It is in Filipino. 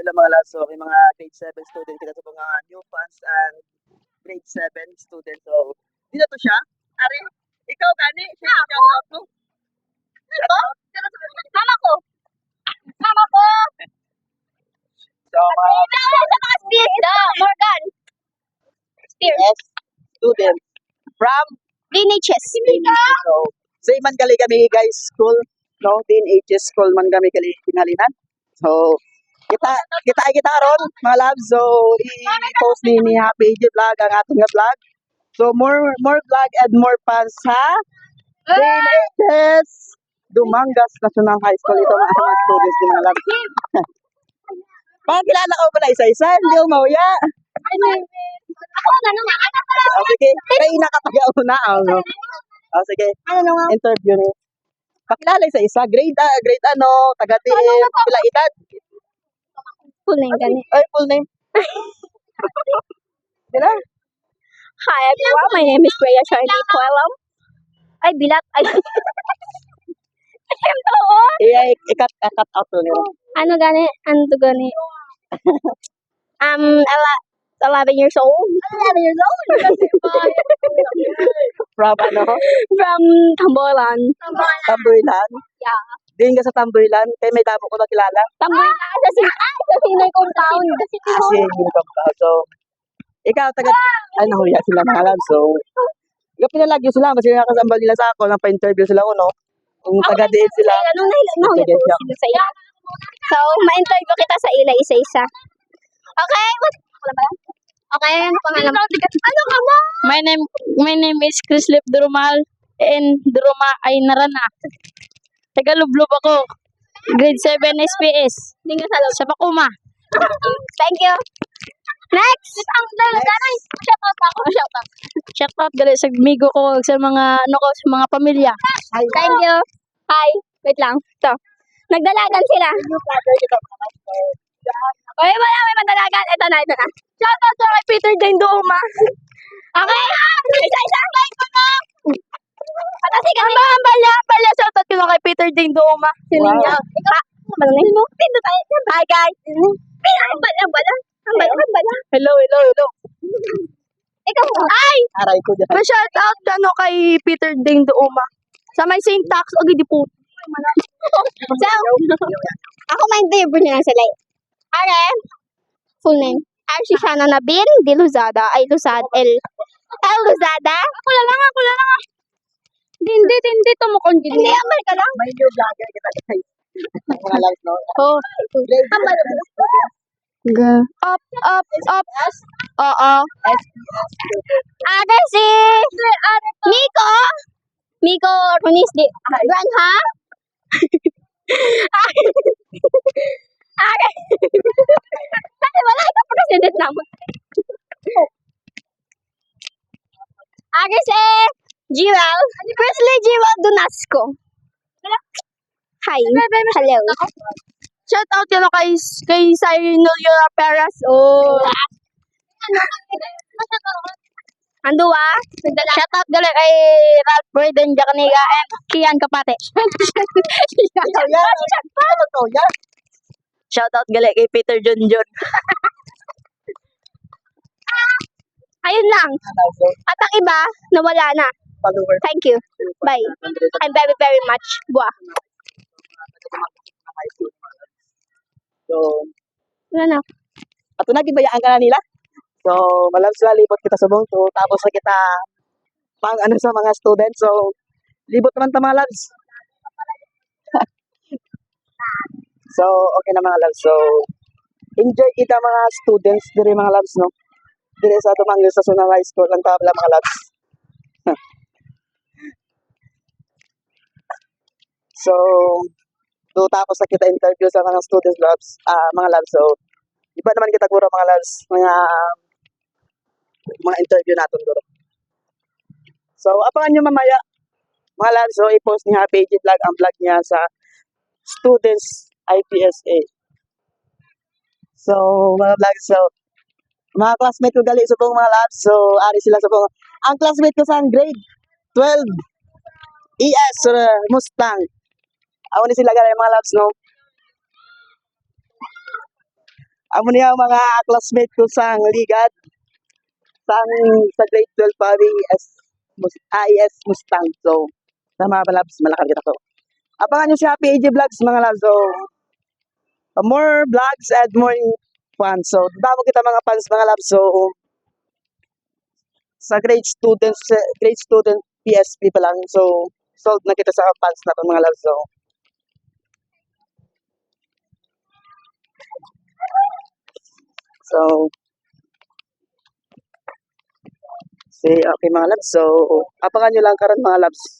nila mga labs. So, may mga grade 7 student kita sa mga new fans and grade 7 student. So, dito to siya. Ari, ikaw gani, siya shout out mo. Mama ko. Mama ko. So, mga Morgan. yes, student from DNHS. So, same man gali kami guys, school, no? DNHS school man kami gali kinalinan. So, kita ron, mga labs. So, i-post ni Happy J Vlog ang atong nga vlog. So, more vlog and more fans sa DNHS Dumangas National High School. Ito mga students ni mga labs. Pakilala ko pala isa-isa, hindi mo mauya. Ako, ganun nga. Sige, kayo nakapag-una. Sige, interview ni. Pakilala isa-isa, grade ano, taga-DM, pila edad. Full name gani. Ay, full name. Sila? Hi everyone, my name is Freya Charlie Coelho. Ay, bilat. Ay. Ayun to, oh. I-cut out to nila. Ano gani? Ano to gani? 11 years old. 11 years old? From ano? From Tamboylan. Tamboylan? Yeah. Din ka sa Tamboylan? Kaya may damo ko na kilala. Tamboylan sa Sinay compound. Kasi hindi ko pa. So, ikaw, ay, nahuya sila mga labs. So, ikaw pinalagyo sila. Kasi nakasambal nila sa ako. Napa-interview sila ko, no? Kung taga-diin sila. Anong nahuya ko sila sa ila? So, ma-interview kita sa ila isa-isa. Okay? Wala ba? Okay, ano pangalan? Ano ka ba? My name is Chrislip Durumal and Duruma ay narana. Tagalublob ako. Grade 7 SPS. Hindi nga sa Sa Bakuma. Thank you. Next! Ang lalagay. Shout out ako. Shout out. Shout out gali sa migo ko sa mga ano ko sa mga pamilya. Thank you. Hi. Wait lang. Ito. Nagdalagan sila. Oy, may madalagan. Ito na. Shout out sa kay Peter Jane Duuma. Okay? Isa-isa. Patasi kami. Ang balya shout out ko kay Peter Ding Duuma. Sino niya? Ikaw. Ano? Pindot tayo. Hi guys. Ang bala. Hello. Ikaw. Ay! Aray ko dyan. Shout out ano kay Peter Ding Duuma. Sa may syntax o gidi po. So, ako ma-interview niya sila. Are, full name. Arshishana Nabin de Luzada. Ay, Luzada. Ako lang. Hindi tumukon din. Hindi, amal ka lang. May new vlogger kita guys. Mga labs, no? Oh. Amal. Up. Oo. Are si Miko Runis de Granja. Are. Kasi wala ito president naman. Are si Jewel. Presley Jewel Donasco. Hi. Hello. Shout out yun kay Cyril Peras. Oh. Ando ah. Shout out gali kay Ralph Braden Jacaniga and Kian Kapate. Shout out gali kay Peter Junjun. Ayun lang. At ang iba, nawala na. Follower. Thank you. Bye. I'm very, very much. Buah. So, Wala na. ato na gibayaan ka na nila. So, malabs na libot kita sa buong to. Tapos na kita pang ano sa mga students. So, libot naman ta mga labs. So, okay na mga labs. So, enjoy kita mga students dire mga labs, no? Dire sa Dumangas National High School ang tabla mga labs. So, tapos na kita interview sa mga students labs, mga labs. So, iba naman kita guro mga labs, mga interview natin guro. So, abangan nyo mamaya mga labs. So, i-post ni Happy J Vlog ang vlog niya sa Students IPSA. So, mga vlogs, so, mga classmate ko gali sa mga labs. So, ari sila sa ang classmate ko sa grade 12 ES Mustang. Ako ni sila gali mga labs, no? Amo niya ang mga classmate ko sa ligad. Sa grade 12 pa IS Mustang. So, sa mga labs, malakad kita to. Abangan nyo si Happy AJ Vlogs mga labs. So, more vlogs and more fun. So, damo kita mga fans mga labs. So, sa grade student PSP pa lang. So, sold na kita sa fans na to mga labs. So, okay mga labs. So, abangan nyo lang karon mga labs.